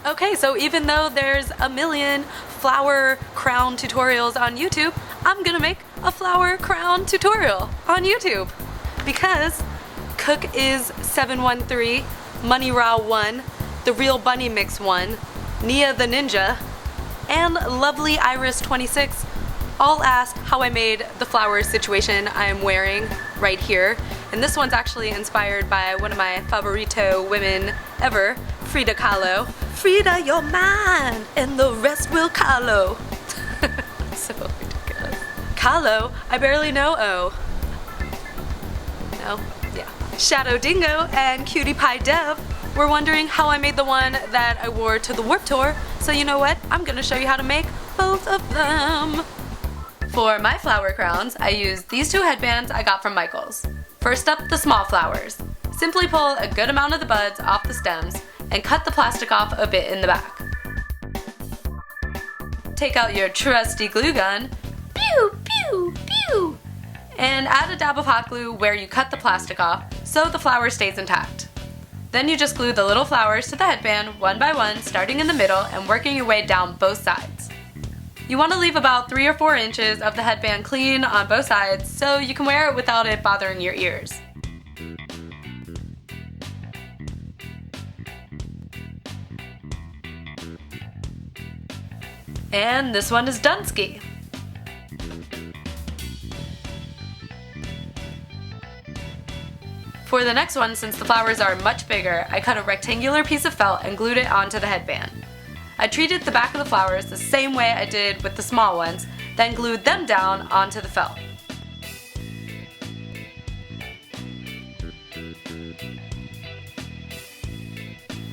Okay, so even though there's a million flower crown tutorials on YouTube, I'm gonna make a flower crown tutorial on YouTube because Cook is 713, Money Raw 1, The Real Bunny Mix 1, Nia the Ninja, and Lovely Iris 26 all asked how I made the flower situation I am wearing right here. And this one's actually inspired by one of my favorito women ever, Frida Kahlo. Frida, you're mine, and the rest will Kahlo. So ridiculous. Kahlo? I barely know O. No? Yeah. Shadow Dingo and Cutie Pie Dev were wondering how I made the one that I wore to the Warped Tour, so you know what? I'm gonna show you how to make both of them. For my flower crowns, I used these two headbands I got from Michael's. First up, the small flowers. Simply pull a good amount of the buds off the stems and cut the plastic off a bit in the back. Take out your trusty glue gun, pew, pew, pew, and add a dab of hot glue where you cut the plastic off so the flower stays intact. Then you just glue the little flowers to the headband one by one, starting in the middle and working your way down both sides. You want to leave about 3 or 4 inches of the headband clean on both sides so you can wear it without it bothering your ears. And this one is Dunsky. For the next one, since the flowers are much bigger, I cut a rectangular piece of felt and glued it onto the headband. I treated the back of the flowers the same way I did with the small ones, then glued them down onto the felt.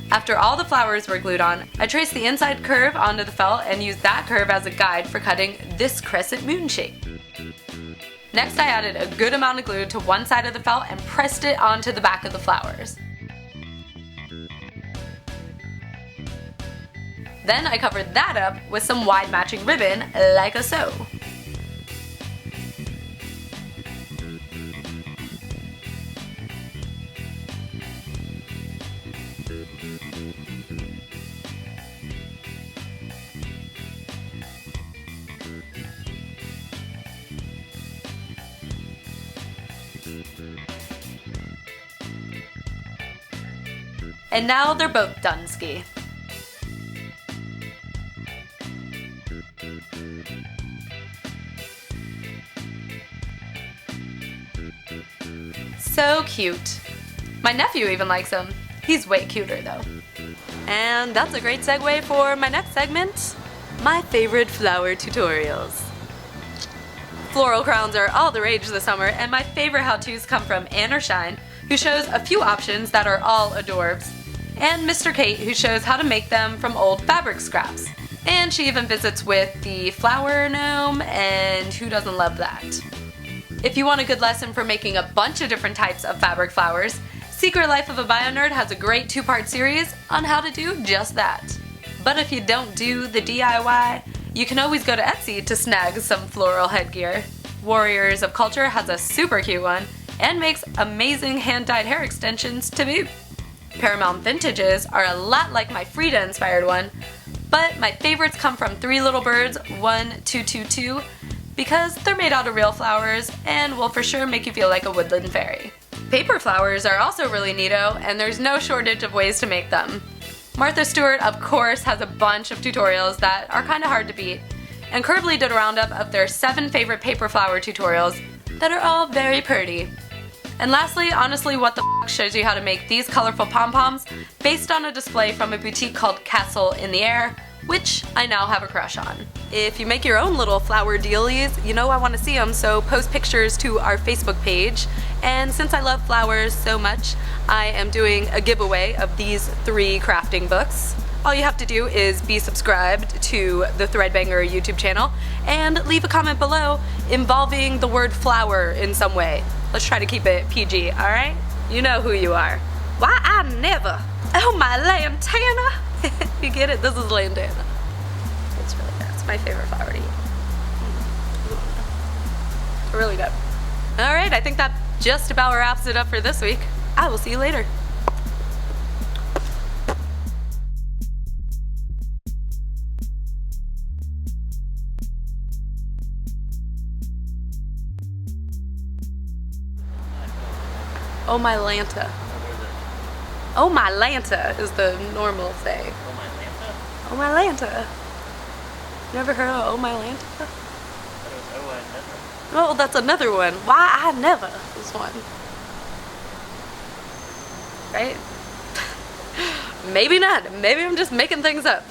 After all the flowers were glued on, I traced the inside curve onto the felt and used that curve as a guide for cutting this crescent moon shape. Next, I added a good amount of glue to one side of the felt and pressed it onto the back of the flowers. Then I covered that up with some wide matching ribbon, like so. And now they're both Dunsky. So cute. My nephew even likes him. He's way cuter though. And that's a great segue for my next segment, my favorite flower tutorials. Floral crowns are all the rage this summer, and my favorite how-tos come from Ann or Shine, who shows a few options that are all adorbs, and Mr. Kate, who shows how to make them from old fabric scraps. And she even visits with the flower gnome, and who doesn't love that? If you want a good lesson for making a bunch of different types of fabric flowers, Secret Life of a Bio Nerd has a great 2-part series on how to do just that. But if you don't do the DIY, you can always go to Etsy to snag some floral headgear. Warriors of Culture has a super cute one, and makes amazing hand-dyed hair extensions to boot. Paramount Vintages are a lot like my Frida inspired one, but my favorites come from Three Little Birds 1222 because they're made out of real flowers and will for sure make you feel like a woodland fairy. Paper flowers are also really neato, and there's no shortage of ways to make them. Martha Stewart, of course, has a bunch of tutorials that are kinda hard to beat, and Curbly did a roundup of their 7 favorite paper flower tutorials that are all very pretty. And lastly, Honestly What the F shows you how to make these colorful pom-poms based on a display from a boutique called Castle in the Air, which I now have a crush on. If you make your own little flower dealies, you know I want to see them, so post pictures to our Facebook page. And since I love flowers so much, I am doing a giveaway of these 3 crafting books. All you have to do is be subscribed to the ThreadBanger YouTube channel and leave a comment below involving the word flower in some way. Let's try to keep it PG, alright? You know who you are. Why, I never. Oh, my lantana. You get it? This is lantana. It's really good. It's my favorite flower to eat. Really good. Alright, I think that just about wraps it up for this week. I will see you later. Oh my Lanta. Oh my Lanta is the normal saying. Oh my Lanta? Oh my Lanta. Never heard of Oh my Lanta? Oh, I never. Oh, that's another one. Why I never is one. Right? Maybe not. Maybe I'm just making things up.